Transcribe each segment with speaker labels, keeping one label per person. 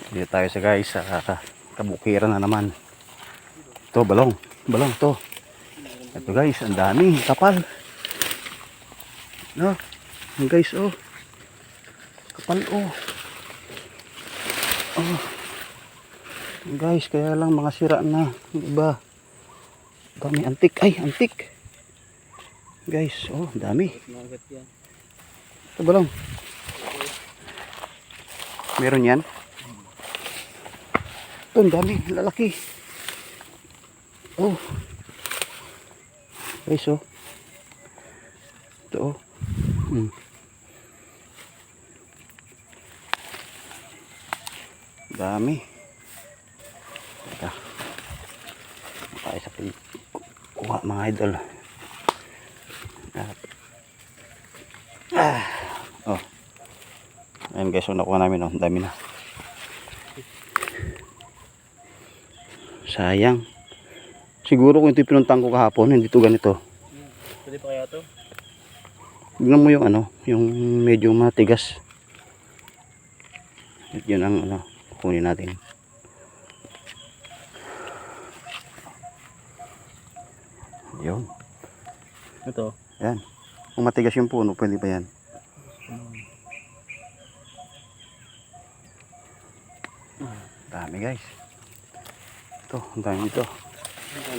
Speaker 1: Dito tayo sa guys sa kabukiran na naman. Ito balong to. Ito guys, ang dami kapal. No, guys oh. Kapal oh. Oh. Guys, kaya lang mga sira na yung iba. Dami antik, ay antik. Guys, oh, dami. Ito balong. Meron yan. Ito, ang dami, lalaki. Oh. Guys, oh. Ito, oh. Dami. Teka. Makaya sa kuha mga idol. Oh. Ayan guys, so nakuha namin, oh. Dami na. Sayang. Siguro kung ito pinuntang ko kahapon, hindi to ganito.
Speaker 2: Pwede pa kaya to?
Speaker 1: Tignan mo yung ano, yung medyo matigas. Yun ang ano, kunin natin. Yun.
Speaker 2: Ito.
Speaker 1: Yan. Kung matigas yung puno, pwede pa yan. Dami guys. Ito, ang dami ito. Ito.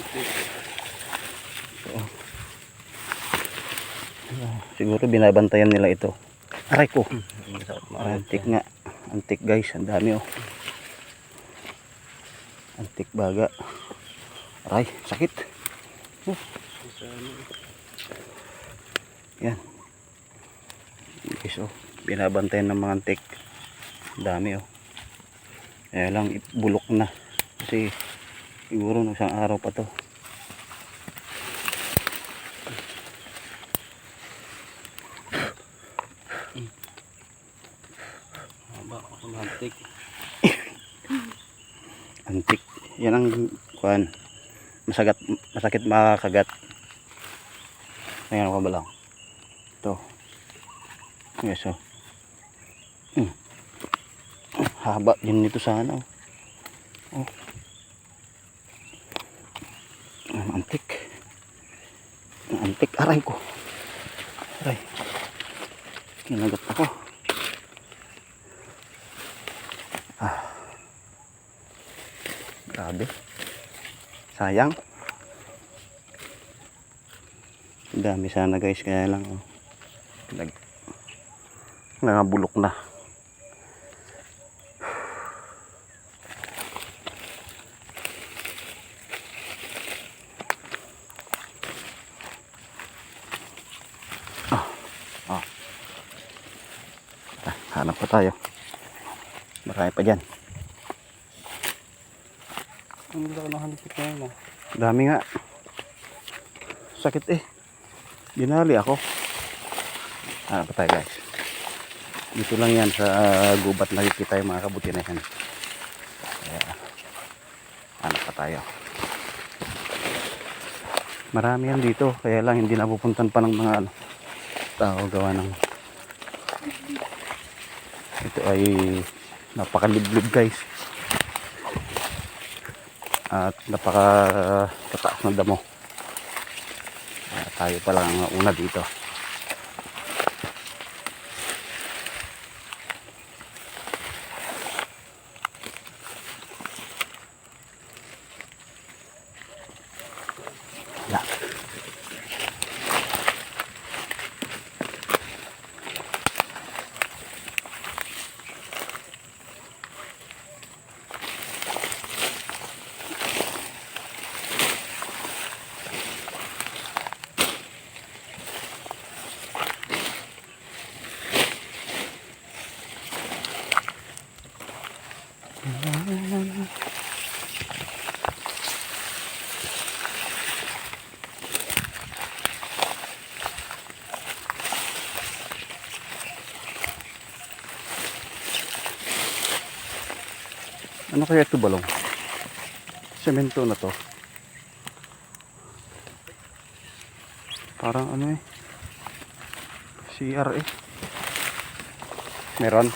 Speaker 1: Siguro binabantayan nila ito. Aray ko. Antik nga. Antik guys, ang dami oh. Antik baga. Aray, sakit. Yan. Guys oh, binabantayan ng mga antik. Dami oh. Kaya lang bulok na. Kasi siguro nung isang araw pa to. Antik. Antik. Yan ang kuan. Masakit makakagat. Ayan ko ba lang. Ito. Yes oh. Haba din nito sana oh. Oh. Antik. Antik, aray ko. Aray. Kinagat ako. Grabe. Sayang. Dami sana guys, kaya lang oh. Nangabulok na. Hanap pa tayo. Marami pa dyan. Dami nga. Sakit eh. Binali ako. Hanap pa tayo guys. Dito lang yan sa gubat nakikita yung mga kabuti na yan. Kaya, hanap pa tayo. Marami yan dito. Kaya lang hindi napupuntan pa ng mga ano, tao gawa ng ito ay napakaliblib guys at napakataas ng damo. Tayo pa lang ang una dito. Ano kaya ito balong? Semento na to. Parang ano eh. CR eh. Meron.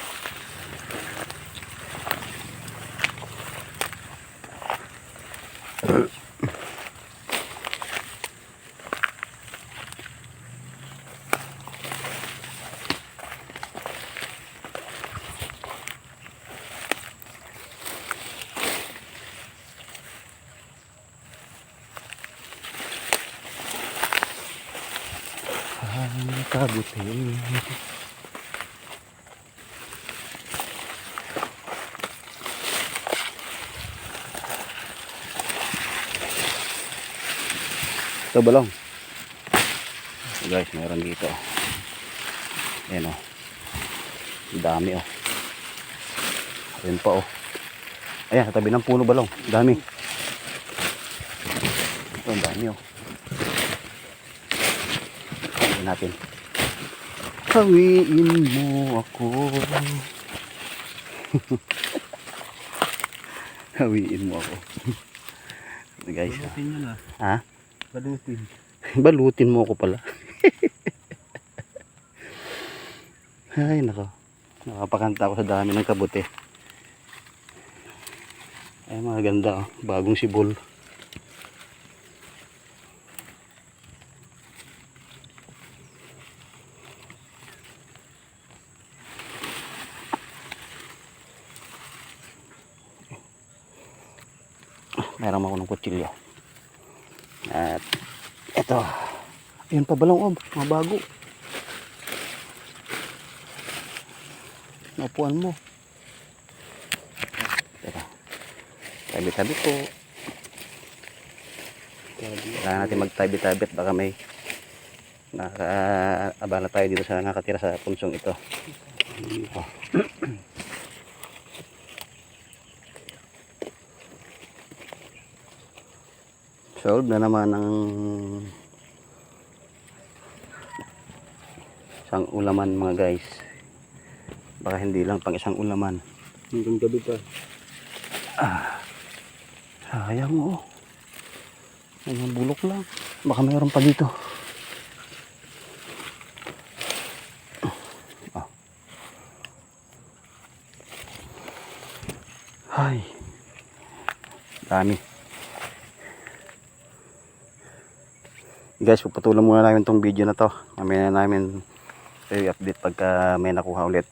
Speaker 1: kabuti. Ito balong. So guys, meron dito. Ayan o. Dami o. Ayan pa o. Ayan, sa tabi ng puno balong. Dami. Ito, ang dami o. Hawiin natin. Hawiin mo ako. Hawiin mo ako. Guys,
Speaker 2: Balutin nyo na.
Speaker 1: ha?
Speaker 2: Balutin.
Speaker 1: Balutin mo ako pala. Ay, nako. Nakapakanta ako sa dami ng kabuti. Ay, mga ganda oh. Bagong sibol. Meron ako ng kutsilyo. At ito. Ayun pa balong oh. Mga bago. Napuan mo. Teka. Tabi-tabi po. Kailangan natin magtabi-tabi at baka may nakakaabala tayo dito sa nakatira sa punsong ito. Oh. Solve na naman ang isang ulaman mga guys. Baka hindi lang pang isang ulaman.
Speaker 2: Hanggang gabi pa.
Speaker 1: Sayang oh. Ayun, bulok lang. Baka mayroon pa dito. Oh. Ay. Dami. Guys, pupatulan muna namin tong video na to. Mamaya na namin i-update pagka may nakuha ulit.